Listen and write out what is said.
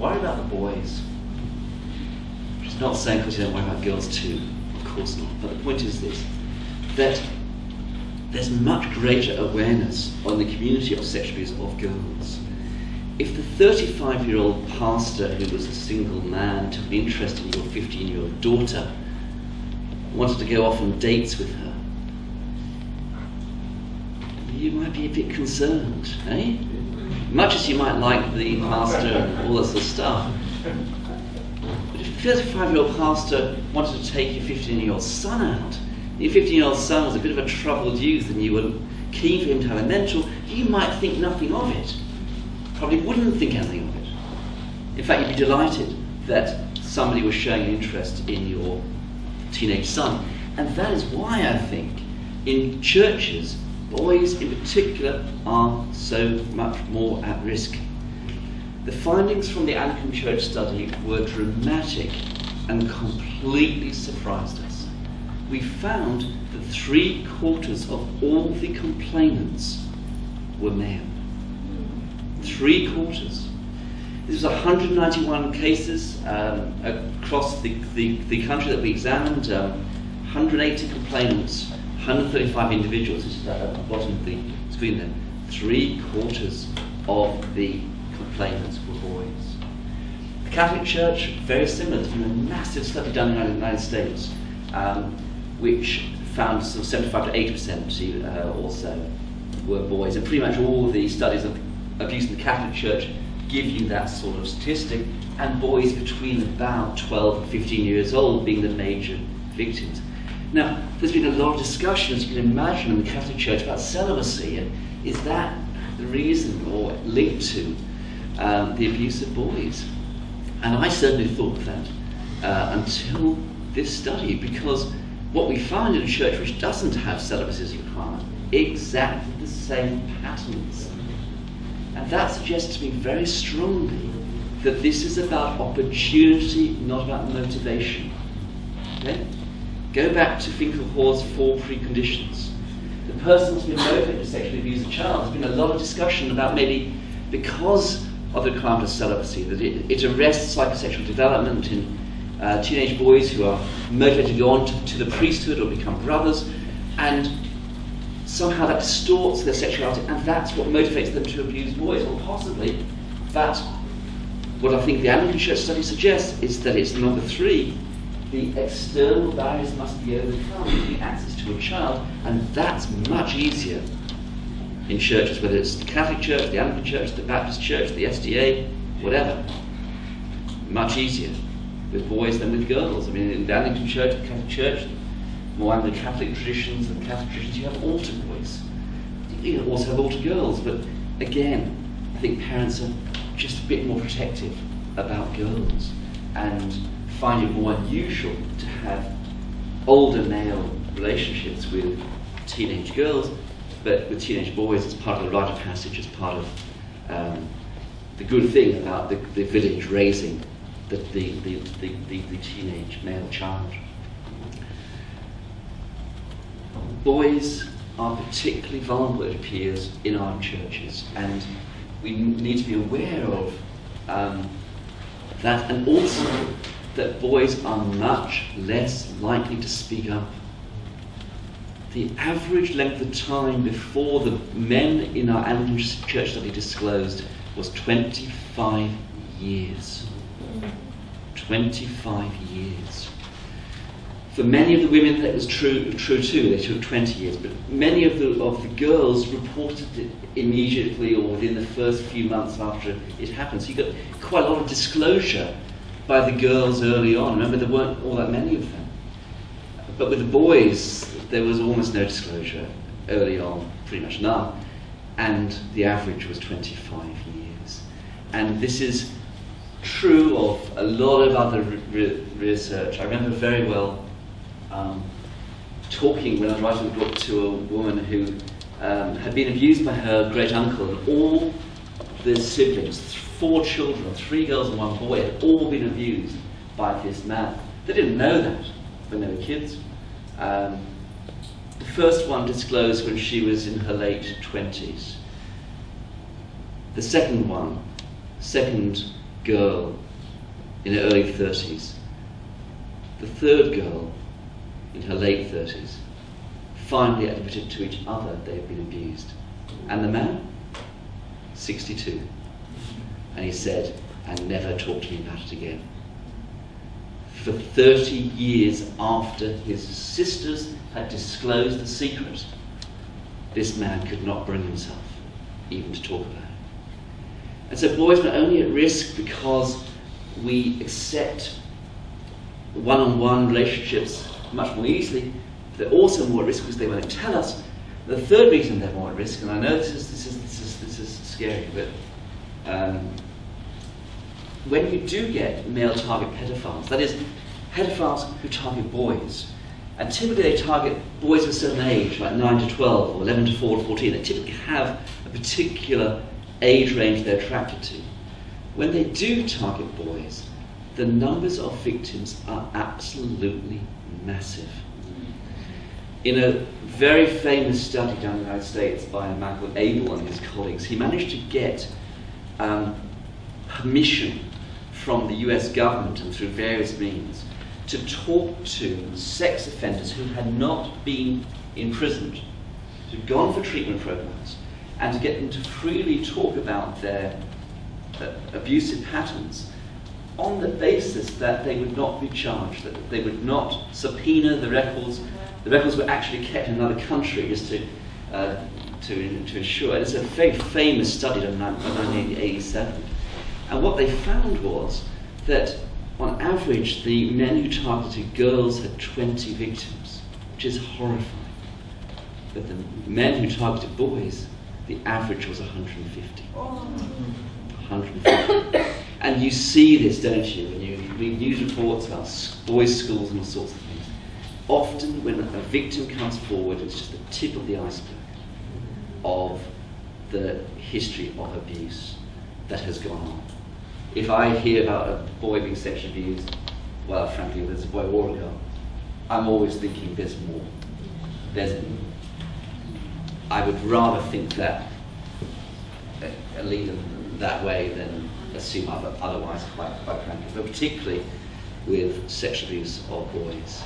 worry about the boys. Which is not saying because you don't worry about girls too, of course not. But the point is this, that there's much greater awareness on the community of sexual abuse of girls. If the 35-year-old pastor who was a single man took an interest in your 15-year-old daughter, wanted to go off on dates with her, you might be a bit concerned, eh? Much as you might like the pastor and all that sort of stuff. But if a 35-year-old pastor wanted to take your 15-year-old son out, your 15-year-old son was a bit of a troubled youth and you were keen for him to have a mentor, you might think nothing of it. Probably wouldn't think anything of it. In fact, you'd be delighted that somebody was showing an interest in your teenage son. And that is why I think in churches, boys in particular are so much more at risk. The findings from the Anglican Church study were dramatic and completely surprised us. We found that 3/4 of all the complainants were male. 3/4. This was 191 cases across the country that we examined, 180 complainants, 135 individuals. This is at the bottom of the screen there. 3/4 of the complainants were boys. The Catholic Church, very similar. There's been a massive study done in the United States, which found sort of 75 to 80% also were boys. And pretty much all the studies of abuse in the Catholic Church give you that sort of statistic, and boys between about 12 and 15 years old being the major victims. Now, there's been a lot of discussion, as you can imagine, in the Catholic Church about celibacy, and is that the reason or linked to the abuse of boys? And I certainly thought that until this study, because what we find in a church which doesn't have celibacy as required, exactly the same patterns. And that suggests to me very strongly that this is about opportunity, not about motivation. Okay? Go back to Finkelhor's 4 preconditions. The person who's been motivated to sexually abuse a child. There's been a lot of discussion about maybe because of the requirement of celibacy, that it arrests psychosexual development in teenage boys who are motivated to go on to the priesthood or become brothers, and somehow that distorts their sexuality, and that's what motivates them to abuse boys. Or possibly, but what I think the Anglican Church study suggests is that it's number 3. The external barriers must be overcome, the access to a child, and that's much easier in churches, whether it's the Catholic Church, the Anglican Church, the Baptist Church, the SDA, whatever. Much easier with boys than with girls. I mean, in the Anglican Church, the Catholic Church, more under the Catholic traditions, you have altar boys. You also have altar girls, but again, I think parents are just a bit more protective about girls and find it more unusual to have older male relationships with teenage girls, but with teenage boys as part of the rite of passage, as part of the good thing about the village raising the teenage male child. Boys are particularly vulnerable, it appears, in our churches, and we need to be aware of that, and also that boys are much less likely to speak up. The average length of time before the men in our Anglican Church study disclosed was 25 years. 25 years. For many of the women that was true too, they took 20 years, but many of the girls reported it immediately or within the first few months after it happened. So you got quite a lot of disclosure by the girls early on. Remember, there weren't all that many of them. But with the boys, there was almost no disclosure early on, pretty much none, and the average was 25 years. And this is true of a lot of other research. I remember very well talking when I was writing the book to a woman who had been abused by her great uncle, and all the siblings, 4 children, 3 girls and 1 boy, had all been abused by this man. They didn't know that when they were kids. The first one disclosed when she was in her late 20s. The second girl in her early 30s. The third girl in her late 30s finally admitted to each other they had been abused. And the man? 62. And he said, and never talk to me about it again. For 30 years after his sisters had disclosed the secret, this man could not bring himself even to talk about it. And so boys are not only at risk because we accept one-on-one relationships much more easily, they're also more at risk because they won't tell us. The third reason they're more at risk, and I know this is scary, but when you do get male target pedophiles, that is, pedophiles who target boys, and typically they target boys of a certain age, like 9 to 12 or 11 to 14, they typically have a particular age range they're attracted to. When they do target boys, the numbers of victims are absolutely massive. In a very famous study done in the United States by a man called Abel and his colleagues, he managed to get permission from the US government and through various means to talk to sex offenders who had not been imprisoned, who'd gone for treatment programs, and to get them to freely talk about their abusive patterns on the basis that they would not be charged, that they would not subpoena the records. The records were actually kept in another country just to ensure. It's a very famous study done in 1987. And what they found was that on average the men who targeted girls had 20 victims, which is horrifying. But the men who targeted boys, the average was 150. 150. And you see this, don't you, when you read news reports about boys' schools and all sorts of things. Often when a victim comes forward, it's just the tip of the iceberg of the history of abuse that has gone on. If I hear about a boy being sexually abused, well, frankly, whether it's a boy or a girl, I'm always thinking there's more. I would rather think that lead them that way than assume otherwise, quite frankly, but particularly with sexual abuse of boys.